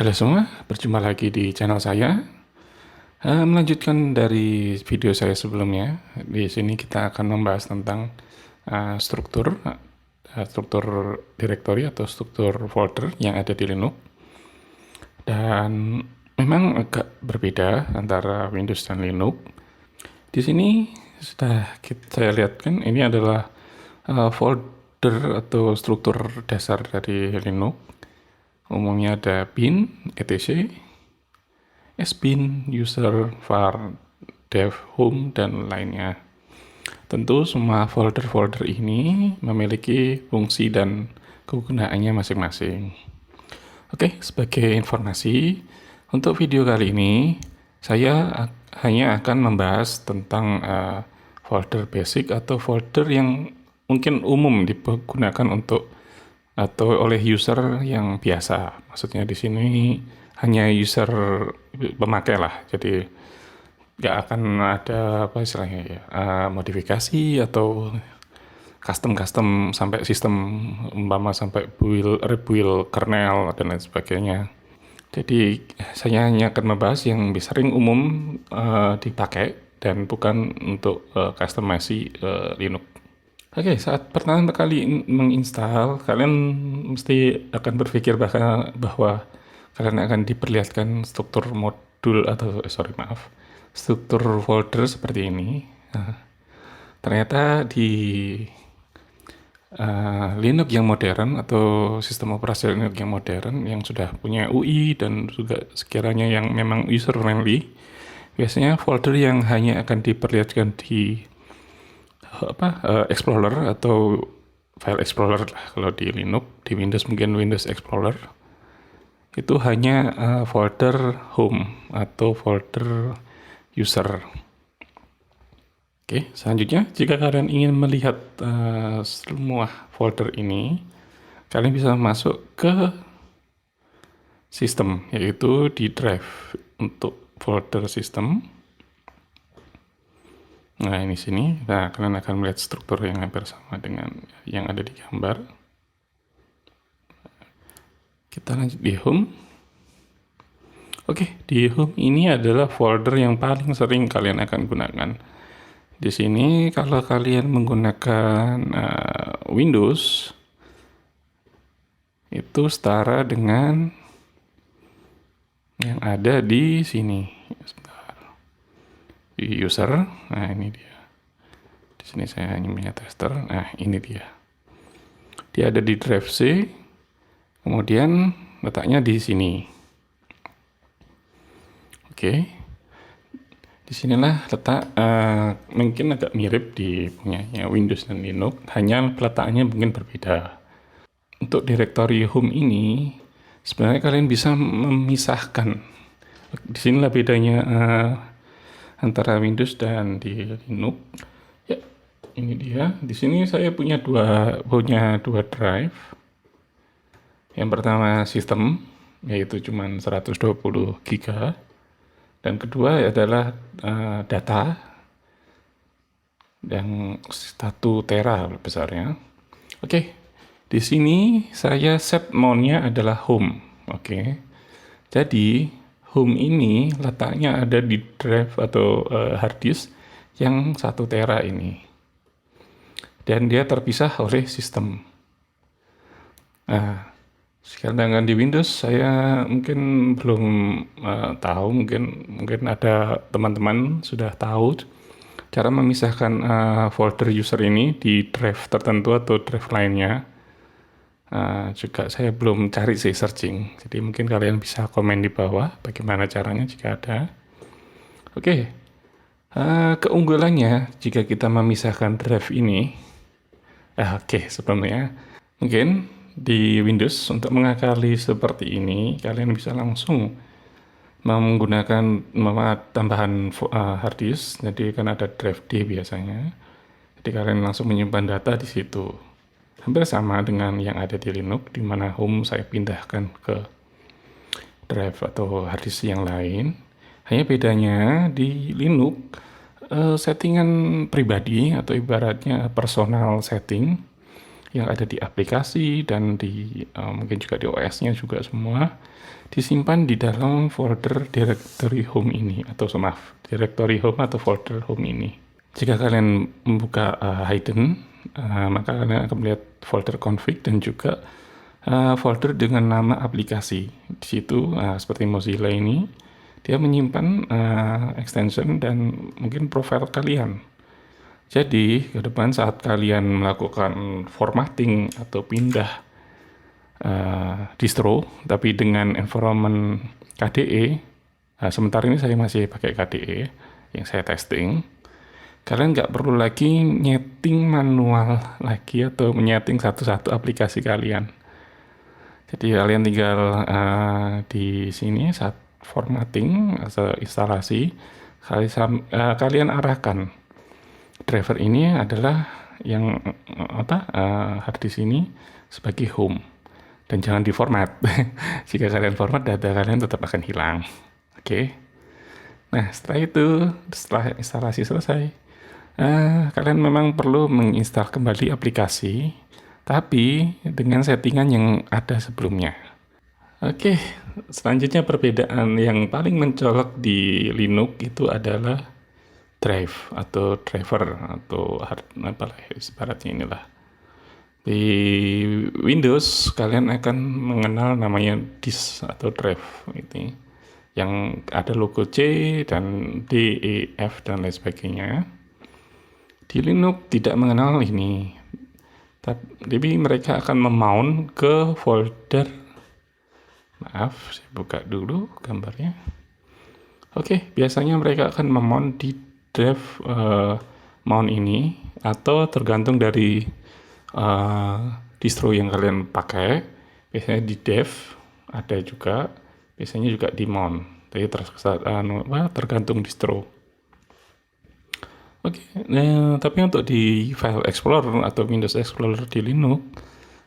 Halo semua, berjumpa lagi di channel saya. Melanjutkan dari video saya sebelumnya, di sini kita akan membahas tentang struktur directory atau struktur folder yang ada di Linux. Dan memang agak berbeda antara Windows dan Linux. Di sini sudah saya lihatkan ini adalah folder atau struktur dasar dari Linux. Umumnya ada bin, etc, sbin, user, var, dev, home, dan lainnya. Tentu semua folder-folder ini memiliki fungsi dan kegunaannya masing-masing. Oke, sebagai informasi, untuk video kali ini saya hanya akan membahas tentang folder basic atau folder yang mungkin umum digunakan untuk atau oleh user yang biasa. Maksudnya di sini hanya user pemakai lah. Jadi nggak akan ada apa istilahnya ya, modifikasi atau custom sampai sistem umpama sampai rebuild kernel dan lain sebagainya. Jadi saya hanya akan membahas yang sering umum dipakai dan bukan untuk customasi Linux. Oke, saat pertama kali menginstal, kalian mesti akan berpikir bahwa kalian akan diperlihatkan struktur modul atau struktur folder seperti ini. Nah, ternyata di Linux yang modern atau sistem operasi Linux yang modern yang sudah punya UI dan juga sekiranya yang memang user friendly, biasanya folder yang hanya akan diperlihatkan di Explorer atau file Explorer lah kalau di Linux. Di Windows mungkin Windows Explorer itu hanya folder home atau folder user. Oke, selanjutnya jika kalian ingin melihat semua folder ini, kalian bisa masuk ke sistem, yaitu di drive untuk folder sistem. Nah, ini sini. Nah, kalian akan melihat struktur yang hampir sama dengan yang ada di gambar. Kita lanjut di home. Oke, di home ini adalah folder yang paling sering kalian akan gunakan. Di sini kalau kalian menggunakan Windows, itu setara dengan yang ada di sini. User, nah ini dia. Di sini saya hanya punya tester. Nah, ini dia. Dia ada di drive C. Kemudian letaknya di sini. Oke. Disinilah letak mungkin agak mirip di punyanya Windows dan Linux, hanya letaknya mungkin berbeda. Untuk directory home ini sebenarnya kalian bisa memisahkan. Disinilah bedanya antara Windows dan di Linux. Ya, ini dia. Di sini saya punya dua drive. Yang pertama sistem, yaitu cuma 120 GB. Dan kedua adalah data yang 1 tera besarnya. Oke, di sini saya set mount-nya adalah home. Oke, jadi home ini letaknya ada di drive atau hard disk yang 1 tera ini. Dan dia terpisah oleh sistem. Nah, sedangkan di Windows saya mungkin belum tahu, mungkin ada teman-teman sudah tahu cara memisahkan folder user ini di drive tertentu atau drive lainnya. Juga saya belum cari sih searching, jadi mungkin kalian bisa komen di bawah bagaimana caranya jika ada. Oke, keunggulannya jika kita memisahkan drive ini, sebelumnya mungkin di Windows untuk mengakali seperti ini kalian bisa langsung menggunakan tambahan hard disk, jadi kan ada drive D biasanya, jadi kalian langsung menyimpan data di situ. Hampir sama dengan yang ada di Linux, di mana home saya pindahkan ke drive atau hard disk yang lain. Hanya bedanya di Linux settingan pribadi atau ibaratnya personal setting yang ada di aplikasi dan di mungkin juga di OS-nya juga semua disimpan di dalam folder directory home ini, atau maaf, directory home atau folder home ini. Jika kalian membuka hidden, maka kalian akan melihat folder config dan juga folder dengan nama aplikasi. Di situ seperti Mozilla ini, dia menyimpan extension dan mungkin profile kalian. Jadi ke depan saat kalian melakukan formatting atau pindah distro, tapi dengan environment KDE, sementara ini saya masih pakai KDE yang saya testing. Kalian nggak perlu lagi nyeting manual lagi atau menyeting satu-satu aplikasi kalian. Jadi kalian tinggal di sini saat formatting atau instalasi, kalian arahkan driver ini adalah yang hard disk ini sebagai home, dan jangan diformat. Jika kalian format, data kalian tetap akan hilang. Oke. Nah, setelah instalasi selesai, kalian memang perlu menginstal kembali aplikasi, tapi dengan settingan yang ada sebelumnya. Oke, selanjutnya perbedaan yang paling mencolok di Linux itu adalah drive atau driver atau ibaratnya inilah. Di Windows kalian akan mengenal namanya disk atau drive itu, yang ada logo C dan D, E, F dan lain sebagainya. Di Linux tidak mengenal ini, tapi mereka akan memount ke folder. Maaf, saya buka dulu gambarnya. Oke, biasanya mereka akan memount di drive mount ini, atau tergantung dari distro yang kalian pakai. Biasanya di dev ada juga, biasanya juga di mount. Jadi tergantung distro. Oke, tapi untuk di file explorer atau Windows Explorer di Linux,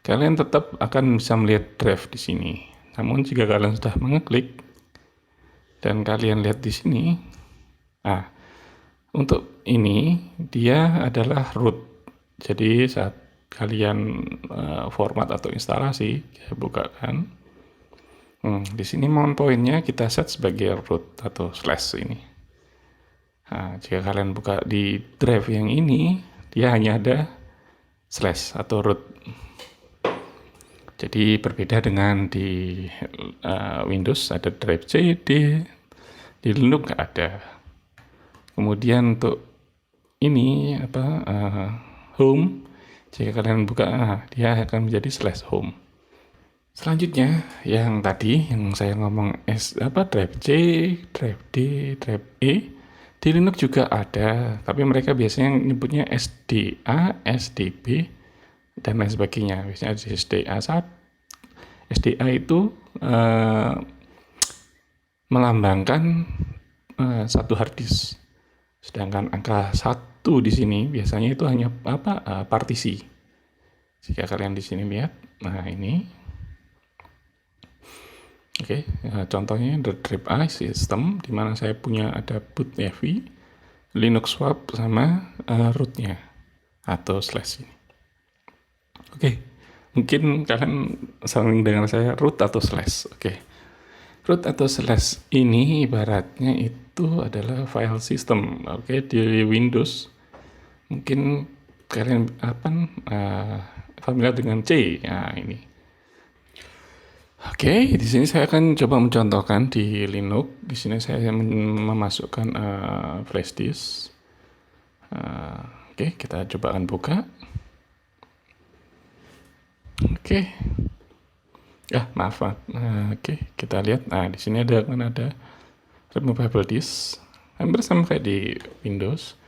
kalian tetap akan bisa melihat drive di sini. Namun jika kalian sudah mengeklik dan kalian lihat di sini, untuk ini dia adalah root. Jadi saat kalian format atau instalasi, saya bukakan. Di sini mount pointnya kita set sebagai root atau slash ini. Nah, jika kalian buka di drive yang ini, dia hanya ada slash atau root. Jadi berbeda dengan di Windows ada drive C, di Linux nggak ada. Kemudian untuk ini home, jika kalian buka dia akan menjadi slash home. Selanjutnya yang tadi yang saya ngomong drive C, drive D, drive E, di Linux juga ada, tapi mereka biasanya nyebutnya SDA, SDB dan lain sebagainya. Biasanya ada SDA itu melambangkan satu hard disk. Sedangkan angka 1 di sini biasanya itu hanya partisi. Jika kalian di sini lihat, nah ini. Oke, contohnya the drive A system, di mana saya punya ada boot EV, Linux swap sama rootnya atau slash ini. Oke, mungkin kalian sering dengar saya root atau slash. Oke. Root atau slash ini ibaratnya itu adalah file system. Oke, di Windows mungkin kalian familiar dengan C. Nah, ini. Oke, di sini saya akan coba mencontohkan di Linux. Di sini saya memasukkan flash disk. Oke, kita coba akan buka. Oke. Maaf. Oke, kita lihat. Nah, di sini ada removable disk. Hampir sama kayak di Windows.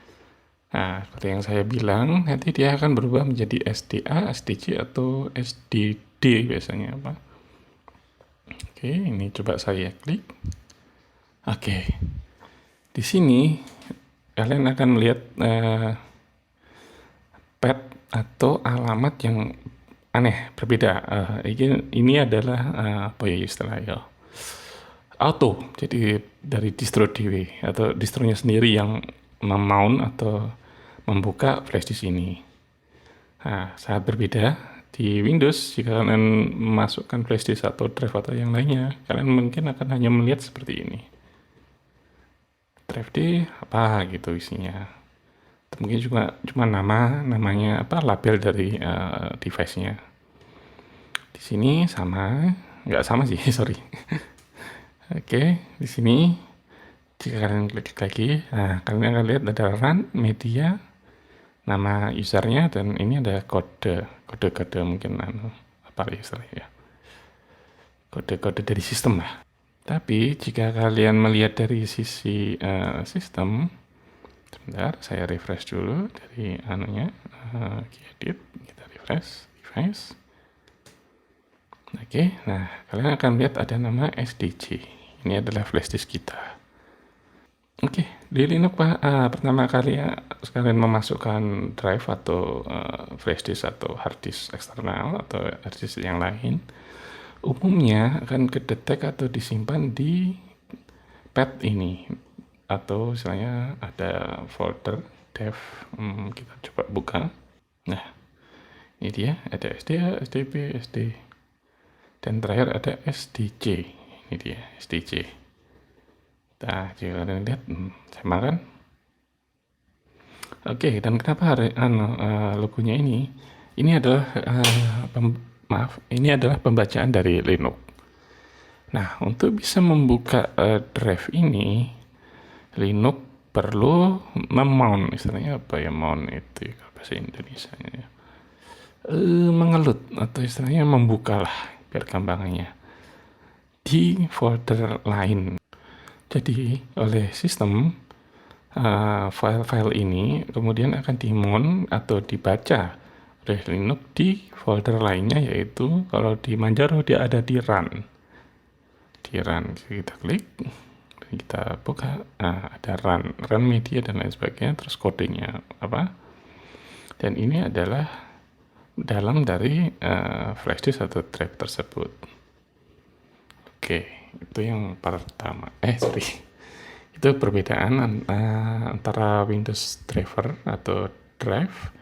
Nah, seperti yang saya bilang, nanti dia akan berubah menjadi SDA, SDC atau SDD biasanya Oke, ini coba saya klik. Oke. Di sini kalian akan melihat path atau alamat yang aneh, berbeda. Ini adalah istilahnya auto. Jadi dari distro DW atau distronya sendiri yang memount atau membuka flash disk ini. Nah, sangat berbeda di Windows, jika kalian memasukkan flash disk atau drive atau yang lainnya, kalian mungkin akan hanya melihat seperti ini. Drive D apa gitu isinya. Mungkin cuma namanya apa, label dari device-nya. Di sini sama, nggak sama sih, sorry. Oke, di sini jika kalian klik lagi, nah kalian akan lihat ada run media, nama usernya, dan ini ada kode mungkin apa istilahnya ya, kode dari sistem lah. Tapi jika kalian melihat dari sisi sistem, sebentar saya refresh dulu dari anunya, edit, kita refresh device. Oke, nah kalian akan lihat ada nama SDC. Ini adalah flash disk kita. Oke, di Linux pertama kali ya kalian memasukkan drive atau flash disk atau hard disk eksternal atau hard disk yang lain, umumnya akan kedetek atau disimpan di pad ini, atau misalnya ada folder dev. Kita coba buka. Nah, ini dia, ada SDA, SDB, SD, dan terakhir ada SDC. Ini dia SDC. Nah, jika kalian lihat, sama kan? Oke, dan kenapa logonya ini? Ini adalah ini adalah pembacaan dari Linux. Nah, untuk bisa membuka drive ini, Linux perlu memount, istilahnya apa ya, mount itu ya, bahasa Indonesia ya. Mengelut atau istilahnya membuka lah, biar gampangnya, di folder lain. Jadi oleh sistem, file-file ini kemudian akan dimount atau dibaca oleh Linux di folder lainnya, yaitu kalau di Manjaro dia ada di run. Di run kita klik, kita buka, ada run media dan lain sebagainya, terus kodenya apa. Dan ini adalah dalam dari flash disk atau drive tersebut. Oke. Itu yang pertama. Itu perbedaan antara Windows driver atau drive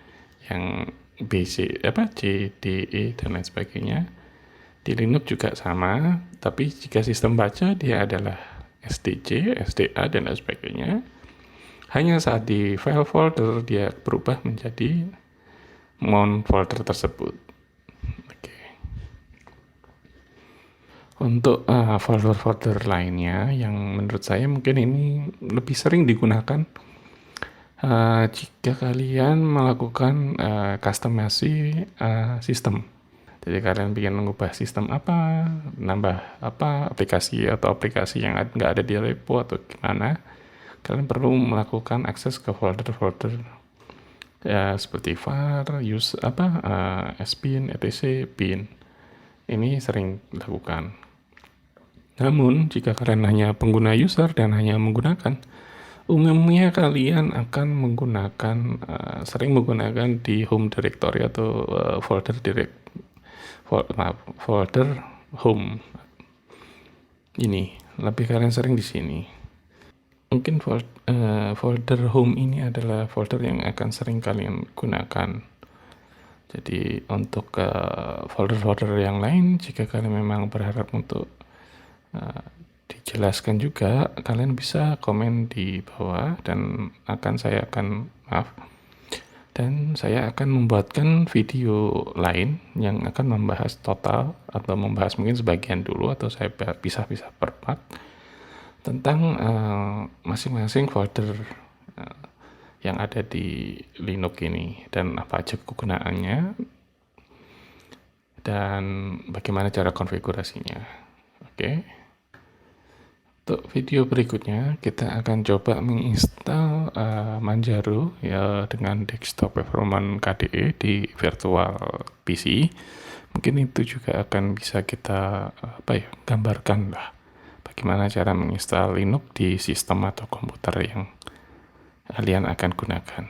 yang basic JDE dan lain sebagainya. Di Linux juga sama, tapi jika sistem baca dia adalah SDC, SDA dan lain sebagainya. Hanya saat di file folder dia berubah menjadi mount folder tersebut. Untuk folder-folder lainnya yang menurut saya mungkin ini lebih sering digunakan jika kalian melakukan customasi sistem. Jadi kalian ingin mengubah sistem apa, nambah apa aplikasi atau aplikasi yang nggak ada di repo atau gimana, kalian perlu melakukan akses ke folder-folder ya, seperti var, sbin, etc, bin. Ini sering dilakukan. Namun, jika kalian hanya pengguna user dan hanya menggunakan, umumnya kalian akan sering menggunakan di home directory atau folder home. Ini lebih kalian sering di sini. Mungkin folder home ini adalah folder yang akan sering kalian gunakan. Jadi untuk folder-folder yang lain, jika kalian memang berharap untuk dijelaskan juga, kalian bisa komen di bawah dan saya akan membuatkan video lain yang akan membahas total atau membahas mungkin sebagian dulu, atau saya pisah-pisah per part tentang masing-masing folder yang ada di Linux ini dan apa aja kegunaannya dan bagaimana cara konfigurasinya. Oke. Untuk video berikutnya kita akan coba menginstal Manjaro ya dengan desktop performance KDE di virtual PC. Mungkin itu juga akan bisa kita gambarkan lah bagaimana cara menginstal Linux di sistem atau komputer yang kalian akan gunakan.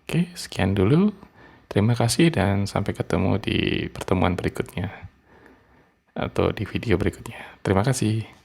Oke, sekian dulu. Terima kasih dan sampai ketemu di pertemuan berikutnya atau di video berikutnya. Terima kasih.